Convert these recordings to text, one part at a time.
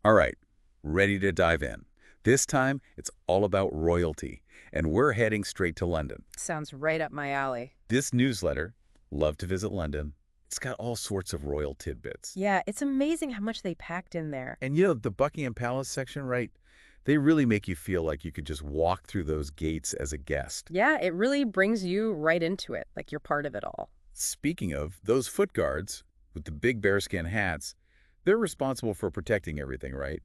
All right, ready to dive in. This time, it's all about royalty, and we're heading straight to London. Sounds right up my alley. This newsletter, Love to Visit London, it's got all sorts of royal tidbits. Yeah, it's amazing how much they packed in there. And the Buckingham Palace section, right? They really make you feel like you could just walk through those gates as a guest. Yeah, it really brings you right into it, like you're part of it all. Speaking of, those foot guards with the big bearskin hats, they're responsible for protecting everything, right?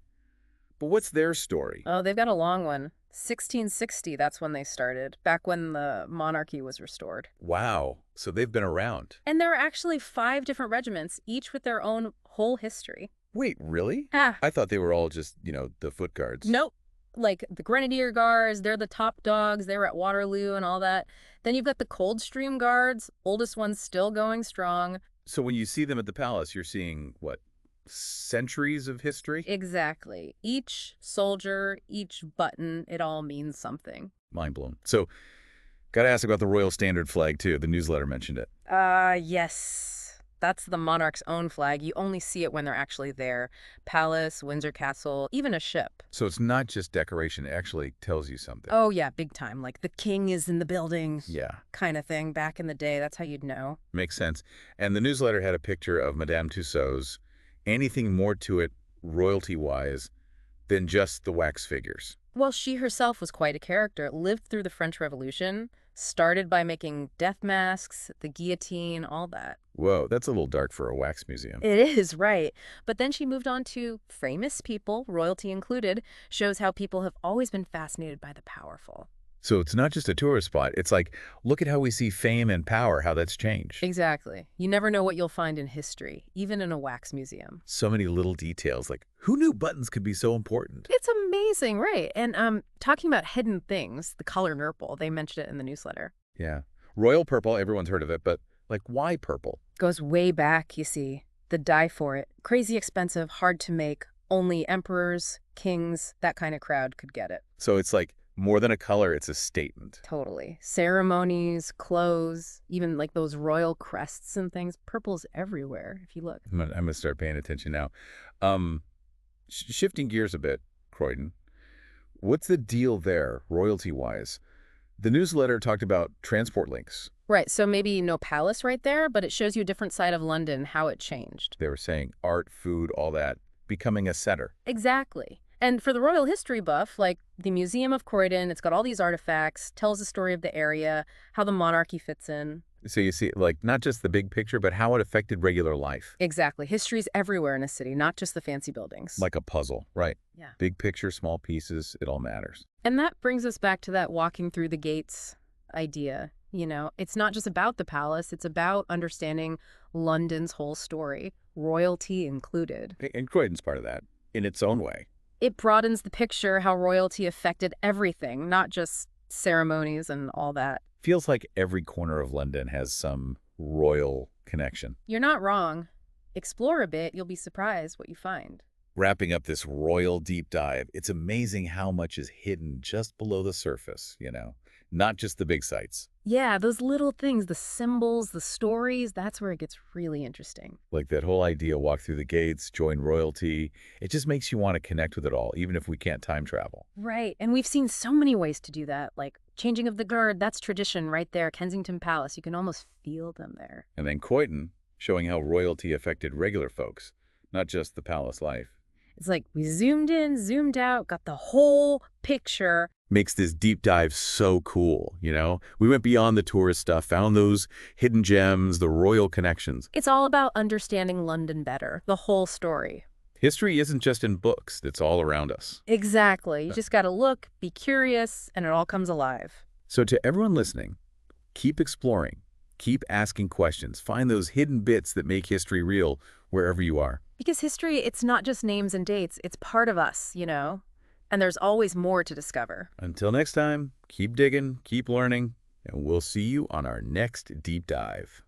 But what's their story? Oh, they've got a long one. 1660, that's when they started, back when the monarchy was restored. Wow, so they've been around. And there are actually 5 different regiments, each with their own whole history. Wait, really? Ah, I thought they were all just, the foot guards. nope. Like the Grenadier Guards, they're the top dogs. They were at Waterloo and all that. Then you've got the Coldstream Guards, oldest ones still going strong. So when you see them at the palace, you're seeing, what, centuries of history? Exactly. Each soldier, each button, it all means something. Mind blown. So, gotta ask about the Royal Standard flag, too. The newsletter mentioned it. Yes. That's the monarch's own flag. You only see it when they're actually there. Palace, Windsor Castle, even a ship. So it's not just decoration, it actually tells you something. Oh, yeah, big time. Like the king is in the building Yeah, kind of thing. Back in the day, that's how you'd know. makes sense. And the newsletter had a picture of Madame Tussauds. Anything more to it, royalty-wise, than just the wax figures. Well, she herself was quite a character, lived through the French Revolution, started by making death masks, the guillotine, all that. Whoa, that's a little dark for a wax museum. It is, right. But then she moved on to famous people, royalty included, shows how people have always been fascinated by the powerful. So it's not just a tourist spot. It's like, look at how we see fame and power, how that's changed. Exactly. You never know what you'll find in history, even in a wax museum. So many little details, like who knew buttons could be so important? It's amazing, right? And talking about hidden things, the color nurple, they mentioned it in the newsletter. Yeah. Royal purple, everyone's heard of it, but like why purple? Goes way back, you see. The dye for it. Crazy expensive, hard to make. Only emperors, kings, that kind of crowd could get it. So it's like more than a color, it's a statement. Totally. Ceremonies, clothes, even like those royal crests and things. Purple's everywhere, if you look. I'm gonna start paying attention now. Um, Shifting gears a bit, Croydon, what's the deal there, royalty-wise? The newsletter talked about transport links. Right, so maybe no palace right there, but it shows you a different side of London, how it changed. They were saying art, food, all that, becoming a center. Exactly. And for the royal history buff, like the Museum of Croydon, it's got all these artifacts, tells the story of the area, how the monarchy fits in. So you see, like, not just the big picture, but how it affected regular life. Exactly. History's everywhere in a city, not just the fancy buildings. Like a puzzle, right? Yeah. Big picture, small pieces, it all matters. And that brings us back to that walking through the gates idea. It's not just about the palace, it's about understanding London's whole story, royalty included. And Croydon's part of that, in its own way. It broadens the picture how royalty affected everything, not just ceremonies and all that. Feels like every corner of London has some royal connection. You're not wrong. Explore a bit, you'll be surprised what you find. Wrapping up this royal deep dive, it's amazing how much is hidden just below the surface, not just the big sights. Yeah, those little things, the symbols, the stories, that's where it gets really interesting. Like that whole idea, walk through the gates, join royalty. It just makes you want to connect with it all, even if we can't time travel. Right, and we've seen so many ways to do that, like changing of the guard, that's tradition right there, Kensington Palace, you can almost feel them there. And then Croydon, showing how royalty affected regular folks, not just the palace life. It's like we zoomed in, zoomed out, got the whole picture. Makes this deep dive so cool, We went beyond the tourist stuff, found those hidden gems, the royal connections. It's all about understanding London better, the whole story. History isn't just in books, it's all around us. Exactly. You just got to look, be curious, and it all comes alive. So to everyone listening, keep exploring, keep asking questions, find those hidden bits that make history real wherever you are. Because history, it's not just names and dates, it's part of us, And there's always more to discover. Until next time, keep digging, keep learning, and we'll see you on our next deep dive.